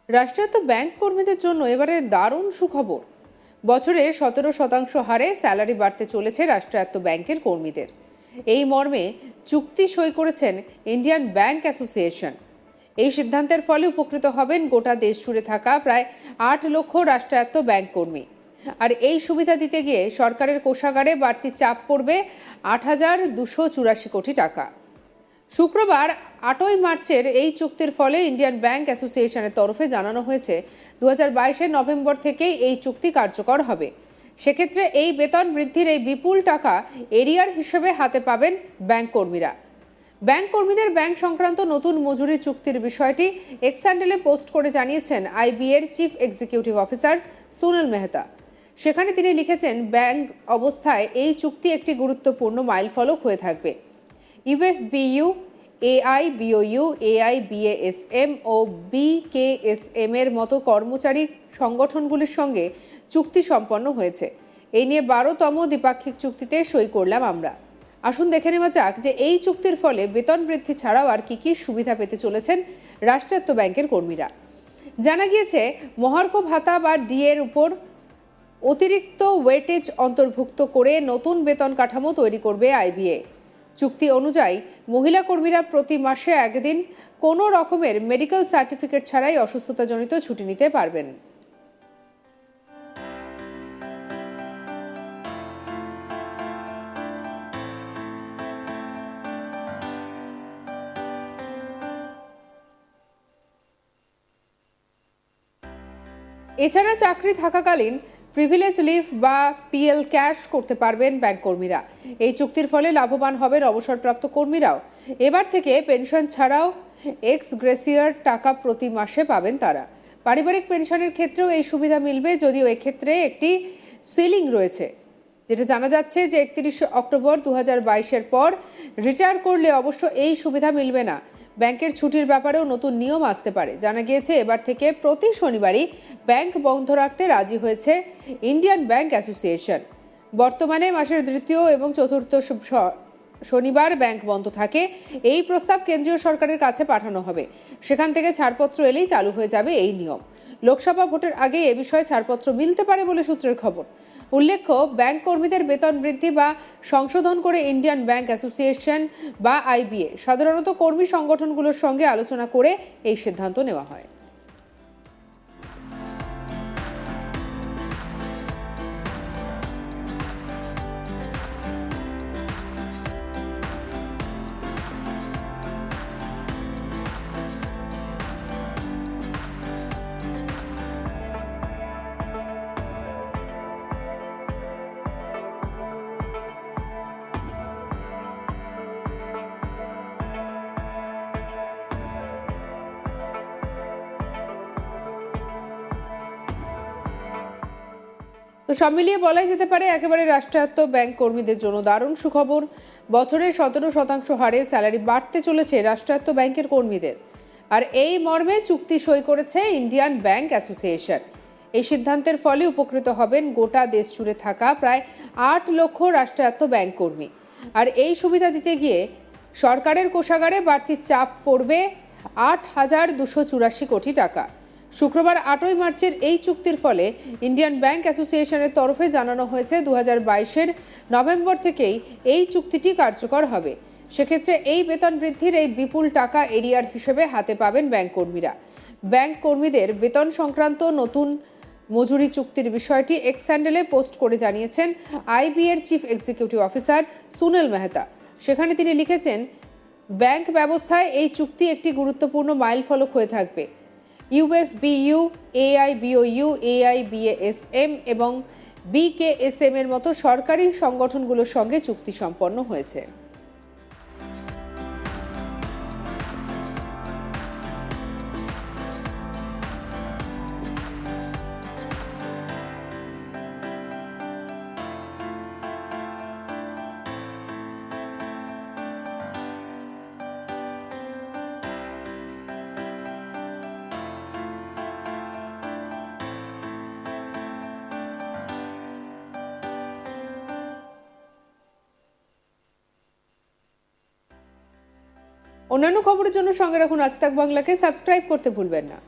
রাষ্ট্রায়ত্ত ব্যাংক কর্মীদের জন্য এবারে দারুণ সুখবর। বছরে 17% হারে স্যালারি বাড়তে চলেছে রাষ্ট্রায়ত্ত ব্যাংকের কর্মীদের। এই মর্মে চুক্তি সই করেছেন ইন্ডিয়ান ব্যাংক অ্যাসোসিয়েশন। এই সিদ্ধান্তের ফলে উপকৃত হবেন গোটা দেশ জুড়ে থাকা প্রায় 8 লক্ষ রাষ্ট্রায়ত্ত ব্যাংক কর্মী। আর এই সুবিধা দিতে গিয়ে সরকারের কোষাগারে বাড়তি চাপ পড়বে 8,284 কোটি টাকা। শুক্রবার 8ই মার্চের এই চুক্তির ফলে ইন্ডিয়ান ব্যাংক অ্যাসোসিয়েশনের তরফে জানানো হয়েছে 2022-এর নভেম্বর থেকেই এই চুক্তি কার্যকর হবে। সেক্ষেত্রে এই বেতন বৃদ্ধির এই বিপুল টাকা এরিয়ার হিসেবে হাতে পাবেন ব্যাংক কর্মীরা। ব্যাংক কর্মীদের ব্যাংক সংক্রান্ত নতুন মজুরি চুক্তির বিষয়টি এক্স হ্যান্ডেলে পোস্ট করে জানিয়েছেন আইবিএর chief executive officer Sunil Mehta. সেখানে তিনি লিখেছেন, ব্যাংক অবস্থায় এই চুক্তি একটি গুরুত্বপূর্ণ মাইলফলক হয়ে থাকবে। ইউএফবিইউ, এআইবিওইউ, এআইবিএএসএম ও বিকেএসএম এর মতো কর্মচারী সংগঠনগুলির সঙ্গে চুক্তি সম্পন্ন হয়েছে। এই নিয়ে 12তম দ্বিপাক্ষিক চুক্তিতে সই করলাম আমরা। আসুন দেখে নেওয়া যাক যে এই চুক্তির ফলে বেতন বৃদ্ধি ছাড়াও আর কি সুবিধা পেতে চলেছেন রাষ্ট্রায়ত্ত ব্যাংকের কর্মীরা। জানা গিয়েছে, মহার্ঘ ভাতা বা ডিএর উপর অতিরিক্ত ওয়েটেজ অন্তর্ভুক্ত করে নতুন বেতন কাঠামো তৈরি করবে আইবিএ। চুক্তি অনুযায়ী মহিলা কর্মীরা প্রতি মাসে একদিন কোনো রকমের মেডিকেল সার্টিফিকেট ছাড়াই অসুস্থতাজনিত ছুটি নিতে পারবেন। এছাড়া চাকরি থাকাকালীন প্রিভিলেজ লিভ বা পিএল ক্যাশ করতে পারবেন ব্যাংক কর্মীরা। এই চুক্তির ফলে লাভবান হবেন অবসরপ্রাপ্ত কর্মীরাও। এবার থেকে পেনশন ছাড়াও এক্স গ্রেসিয়ার টাকা প্রতি মাসে পাবেন তারা। পারিবারিক পেনশনের ক্ষেত্রেও এই সুবিধা মিলবে, যদিও এক্ষেত্রে একটি সিলিং রয়েছে। যেটা জানা যাচ্ছে যে 31 অক্টোবর 2022-এর পর রিটায়ার করলে অবশ্য এই সুবিধা মিলবে না। ব্যাংকের ছুটির ব্যাপারেও নতুন নিয়ম আসতে পারে। জানা গিয়েছে, এবার থেকে প্রতি শনিবারই ব্যাংক বন্ধ রাখতে রাজি হয়েছে ইন্ডিয়ান ব্যাংক অ্যাসোসিয়েশন। বর্তমানে মাসের তৃতীয় এবং চতুর্থ শনিবার ব্যাংক বন্ধ থাকে। এই প্রস্তাব কেন্দ্রীয় সরকারের কাছে পাঠানো হবে। সেখান থেকে ছাড়পত্র এলেই চালু হয়ে যাবে এই নিয়ম। লোকসভা ভোটের আগে এ বিষয়ে ছাড়পত্র মিলতে পারে বলে সূত্রের খবর। উল্লেখ্য, ব্যাংক কর্মীদের বেতন বৃদ্ধি বা সংশোধন করে ইন্ডিয়ান ব্যাংক অ্যাসোসিয়েশন বা আইবিএ সাধারণত কর্মী সংগঠনগুলোর সঙ্গে আলোচনা করে এই সিদ্ধান্ত নেওয়া হয়। তো সব মিলিয়ে বলাই যেতে পারে একেবারে রাষ্ট্রায়ত্ত ব্যাংক কর্মীদের জন্য দারুণ সুখবর। বছরে 17% হারে স্যালারি বাড়তে চলেছে রাষ্ট্রায়ত্ত ব্যাংকের কর্মীদের। আর এই মর্মে চুক্তি সই করেছে ইন্ডিয়ান ব্যাংক অ্যাসোসিয়েশন। এই সিদ্ধান্তের ফলে উপকৃত হবেন গোটা দেশ জুড়ে থাকা প্রায় 8 লক্ষ রাষ্ট্রায়ত্ত ব্যাংক কর্মী। আর এই সুবিধা দিতে গিয়ে সরকারের কোষাগারে বাড়তি চাপ পড়বে 8,284 কোটি টাকা। শুক্রবার 8ই মার্চের এই চুক্তির ফলে ইন্ডিয়ান ব্যাংক অ্যাসোসিয়েশনের তরফে জানানো হয়েছে 2022-এর নভেম্বর থেকেই এই চুক্তিটি কার্যকর হবে। সেক্ষেত্রে এই বেতন বৃদ্ধির এই বিপুল টাকা এরিয়ার হিসেবে হাতে পাবেন ব্যাংক কর্মীরা। ব্যাংক কর্মীদের বেতন সংক্রান্ত নতুন মজুরি চুক্তির বিষয়টি এক্স হ্যান্ডেলে পোস্ট করে জানিয়েছেন আইবিএর chief executive officer Sunil Mehta. সেখানে তিনি লিখেছেন, ব্যাংক ব্যবস্থায় এই চুক্তি একটি গুরুত্বপূর্ণ মাইলফলক হয়ে থাকবে। ইউএফবিইউ, এআইবিওইউ, এআইবিএএসএম এবং বিকেএসএম এর মতো সরকারি সংগঠনগুলোর সঙ্গে চুক্তি সম্পন্ন হয়েছে। অন্যান্য খবরের জন্য সঙ্গে রাখুন আজ তাক বাংলাকে, সাবস্ক্রাইব করতে ভুলবেন না।